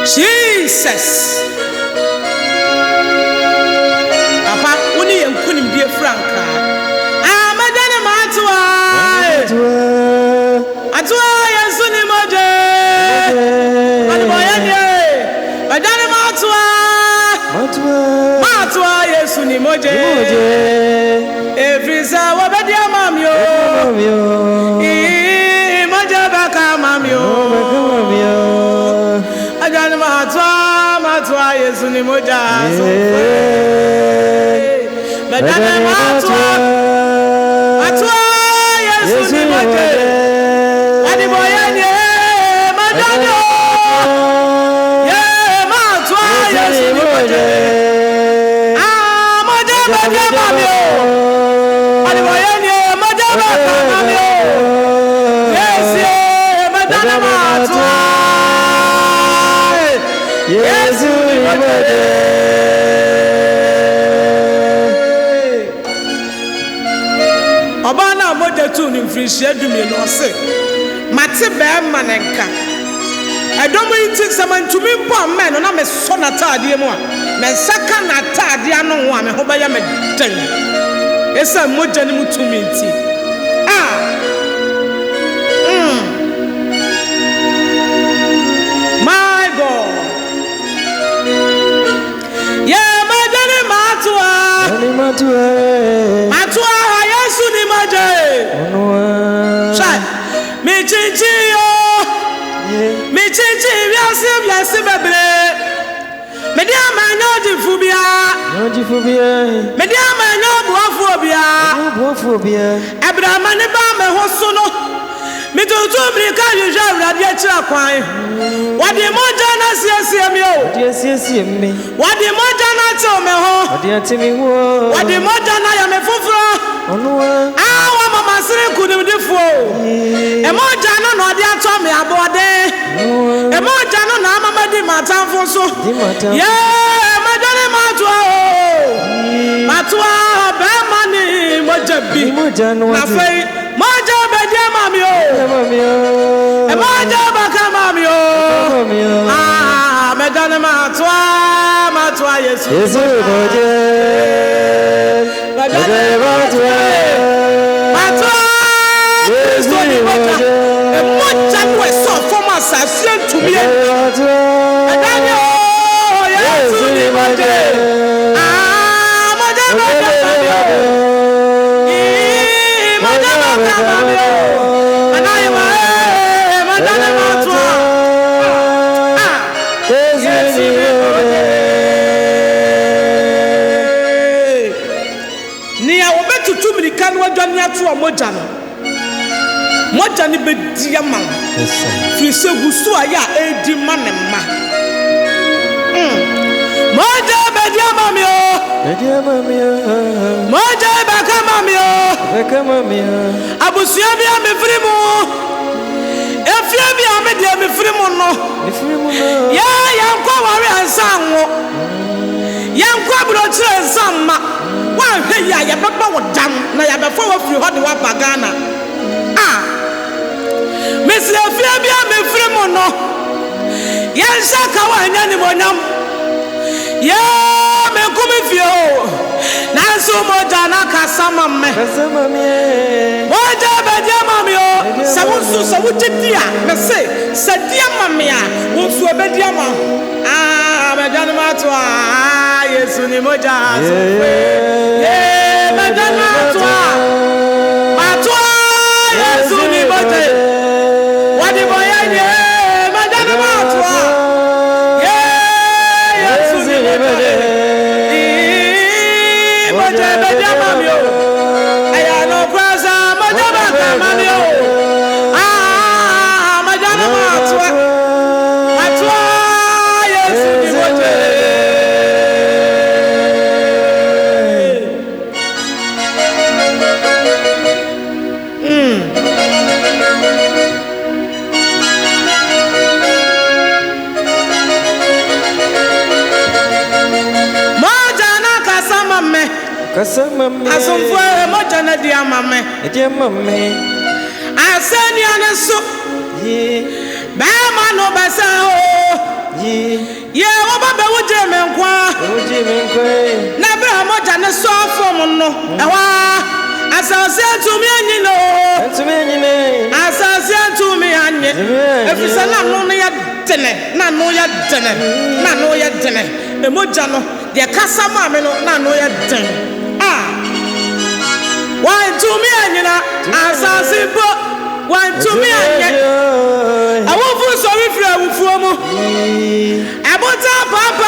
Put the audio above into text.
Jesus. Papa, uni yenkunim die franka. Madana matwa. Atwa Yesu ni moje. Ani boyanye. Madana matwa. Matwa Yesu ni moje. Every sa wabadi amamyo. Moje baka mamyo. Madana matwa Yesu ni moja. Madana matwa Yesu ni moja. Ani boyanye madana. Matwa Yesu ni moja. Moja baka mamyo. Ani boyanye moja baka mamyo. Yesu madana matwa. Yesu ni moja. Obana moja tu ni mfirishia dumie no se. Mate be ma nenka. Edomo yiti samantumi mpo amen na me so na taade mu a. Me nsaka na taade ano ho a me ho ba ya me dan. Esa moja ni mutumi nti. My God. Yeah, madani matwa. Matwa Yesu ni moja. Shai. Mi chichi yo. Mi chichi biasi bebre. Me dia manyo difubia. Me dia manyo buafobia. Abraham ni ba me hoso no. Mi tutu brika yuja urade akira kwan. Wadi moja na siesie mi o. Wadi moja na te o me ho. Wadi moja na ya me fufuro. Wa mama sire kudimdifo. E moja na no ade ato me abode. E moja no na mama di matamfo so. Madani matwa. Matwa be mani moja bi. Na fei moja be dia mami o. E moja baka mami o. Madani matwa Yesu. Yesu moja. Madani matwa. Yesu ni moja. E moja we so for my sasien to me. Madani o Yesu ni moja. Moja baka mami o. Moja baka mami o. Moja ni bedia man. Frise gusu aya edi manema. Moja bedia mami o. Moja baka mami o. Abusia bia me frimu. Efia bia me dia me frimu no. Ya yankwa ware ansanwo. Yankwa brochire ansamma. Wa hwe ya baba wodam na ya befa wa firi hode wa bagana. Mesi afia bia me frimu no. Yansa ka wa anya ni monam. Me kumi fio. Na so moja na kasama me. Moja bedia mami o. Sawu jedia. Me say sadia mami a. Wonsu bedia ma. Bedia no matwa. Yesu ni moja. Bedia no matwa. Yesu ni moja. Wadi boyanye. Bedia no matwa. Yesu ni moja. Moja bedia mami o. Aya no kwasa moja baka mami o. Moja no matwa. Yesu ni moja. Asomfo moja na dia mame. Aseni aneso. Ba ma no basa o. ye wo ba be wo je me nkwa na bra moja ne so afom no ewa asase tumi anyino asase tumi anye efisa na no ya tene na no ya tene e moja no de kasa ma me no na no ya tene wan tumi anyina asase bo wan tumi anye awofu so wi fra wufuo mu abota papa